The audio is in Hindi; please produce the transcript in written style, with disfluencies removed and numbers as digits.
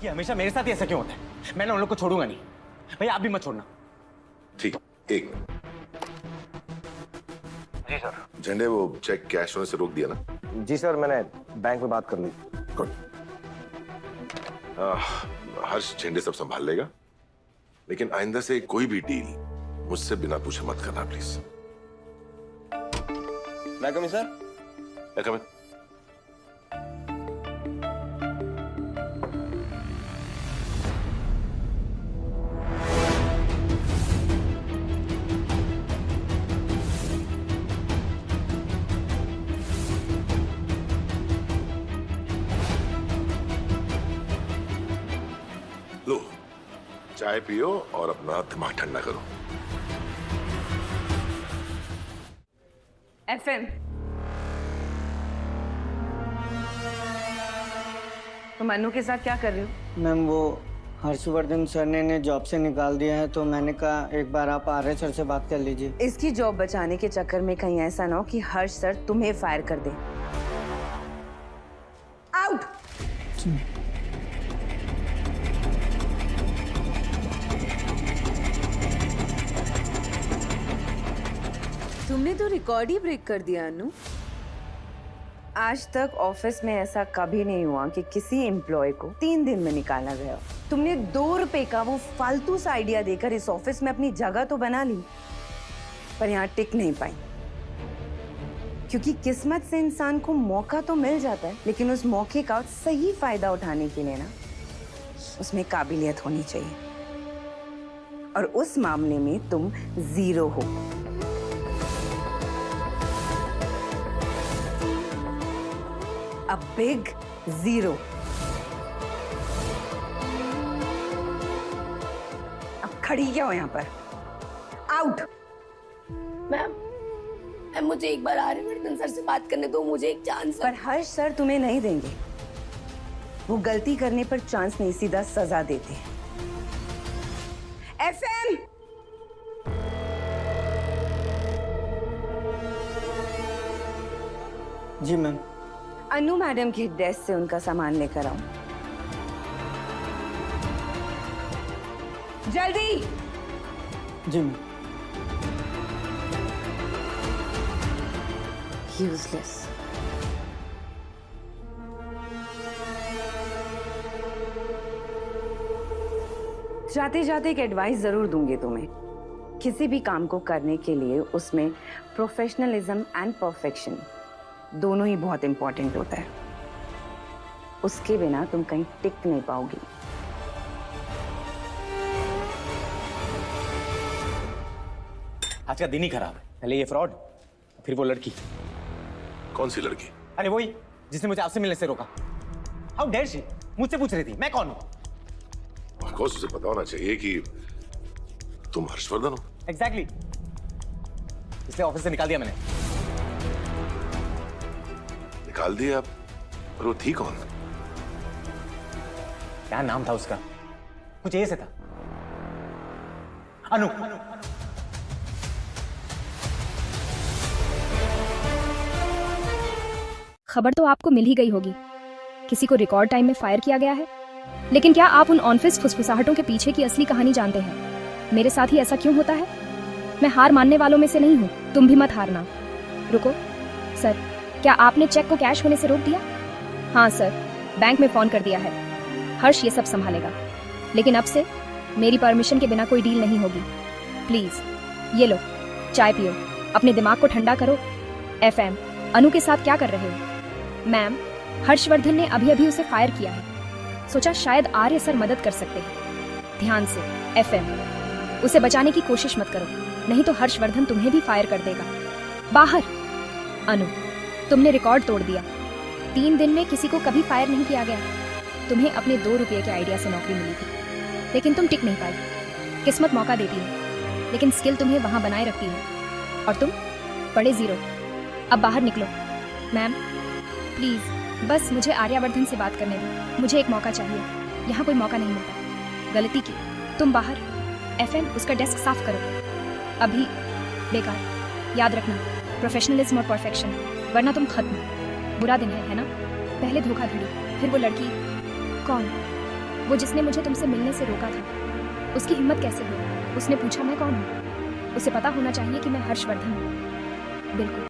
ये हमेशा मेरे साथ ही ऐसा क्यों होता है? मैं ना उन लोग को छोड़ूंगा नहीं। भैया आप भी मत छोड़ना। ठीक, एक मिनट। जी सर। झंडे वो चेक कैश होने से रोक दिया ना? जी सर, मैंने बैंक में बात कर ली। गुड। हर्ष झंडे सब संभाल लेगा, लेकिन आइंदा से कोई भी डील मुझसे बिना पूछे मत करना प्लीज। मैं कमी सर। कम इन। लो, चाय पियो और अपना दिमाग ठंडा करो। एफएम तुम अनु के साथ क्या कर रही हो? मैम वो हर्षवर्धन सर ने जॉब से निकाल दिया है, तो मैंने कहा एक बार आप आर्य सर से बात कर लीजिए। इसकी जॉब बचाने के चक्कर में कहीं ऐसा ना हो कि हर्ष सर तुम्हें फायर कर दे। आउट। तुमने तो रिकॉर्ड ही ब्रेक कर दिया अनु। आज तक ऑफिस में ऐसा कभी नहीं हुआ कि किसी एम्प्लॉय को 3 दिन में निकाला गया। तुमने 2 रुपए का वो फालतू सा आइडिया देकर इस ऑफिस में अपनी जगह तो बना ली, पर यहाँ टिक नहीं पाई। क्योंकि किस्मत से इंसान को मौका तो मिल जाता है, लेकिन उस मौके का सही फायदा उठाने के लिए ना उसमें काबिलियत होनी चाहिए, और उस मामले में तुम 0 हो। A big 0। अब खड़ी क्या हो यहाँ पर? आउट। मैम, मुझे एक बार आर्यवर्धन सर से बात करने दो, मुझे एक चांस। पर हर्ष सर तुम्हें नहीं देंगे। वो गलती करने पर चांस नहीं, सीधा सजा देते हैं। एफएम जी मैम। अनु मैडम की डेस्क से उनका सामान लेकर आओ जल्दी। जी मैम। यूजलेस। जाते जाते एक एडवाइस जरूर दूंगी तुम्हें। किसी भी काम को करने के लिए उसमें प्रोफेशनलिज्म एंड परफेक्शन दोनों ही बहुत इंपॉर्टेंट होता है। उसके बिना तुम कहीं टिक नहीं पाओगी। आज का दिन ही खराब है। पहले ये फ्रॉड, फिर वो लड़की। कौन सी लड़की? अरे वही जिसने मुझे आपसे मिलने से रोका। How dare she? मुझसे पूछ रही थी मैं कौन हूँ। ऑफ कोर्स उसे पता होना चाहिए कि तुम हर्षवर्धन हो। एग्जैक्टली। इसलिए ऑफिस से निकाल दिया मैंने। निकाल दिया, पर वो थी कौन? क्या नाम था उसका? कुछ ऐसे था। अनु। खबर तो आपको मिल ही गई होगी। किसी को रिकॉर्ड टाइम में फायर किया गया है। लेकिन क्या आप उन ऑनफिस फुसफुसाहटों के पीछे की असली कहानी जानते हैं? मेरे साथ ही ऐसा क्यों होता है? मैं हार मानने वालों में से नहीं हूँ, तुम भी मत हारना। रुको सर, क्या आपने चेक को कैश होने से रोक दिया? हाँ सर, बैंक में फोन कर दिया है। हर्ष ये सब संभालेगा, लेकिन अब से मेरी परमिशन के बिना कोई डील नहीं होगी। प्लीज ये लो, चाय पियो, अपने दिमाग को ठंडा करो। एफएम, अनु के साथ क्या कर रहे हो? मैम, हर्षवर्धन ने अभी अभी उसे फायर किया है। सोचा शायद आर्य सर मदद कर सकते हैं। ध्यान से। एफएम, उसे बचाने की कोशिश मत करो, नहीं तो हर्षवर्धन तुम्हें भी फायर कर देगा। बाहर। अनु, तुमने रिकॉर्ड तोड़ दिया। 3 दिन में किसी को कभी फायर नहीं किया गया। तुम्हें अपने 2 रुपये के आइडिया से नौकरी मिली थी, लेकिन तुम टिक नहीं पाई। किस्मत मौका देती है, लेकिन स्किल तुम्हें वहां बनाए रखती है, और तुम पड़े 0। अब बाहर निकलो। मैम प्लीज, बस मुझे आर्यवर्धन से बात करने दो। मुझे एक मौका चाहिए, यहाँ कोई मौका नहीं मिलता। गलती की, तुम बाहर। एफएम, उसका डेस्क साफ करो अभी। बेकार। याद रखना, प्रोफेशनलिज्म और परफेक्शन, वरना तुम खत्म। बुरा दिन है ना? पहले धोखाधड़ी, फिर वो लड़की। कौन? वो जिसने मुझे तुमसे मिलने से रोका था, उसकी हिम्मत कैसे हुई? उसने पूछा मैं कौन हूँ। उसे पता होना चाहिए कि मैं हर्षवर्धन हूँ। बिल्कुल।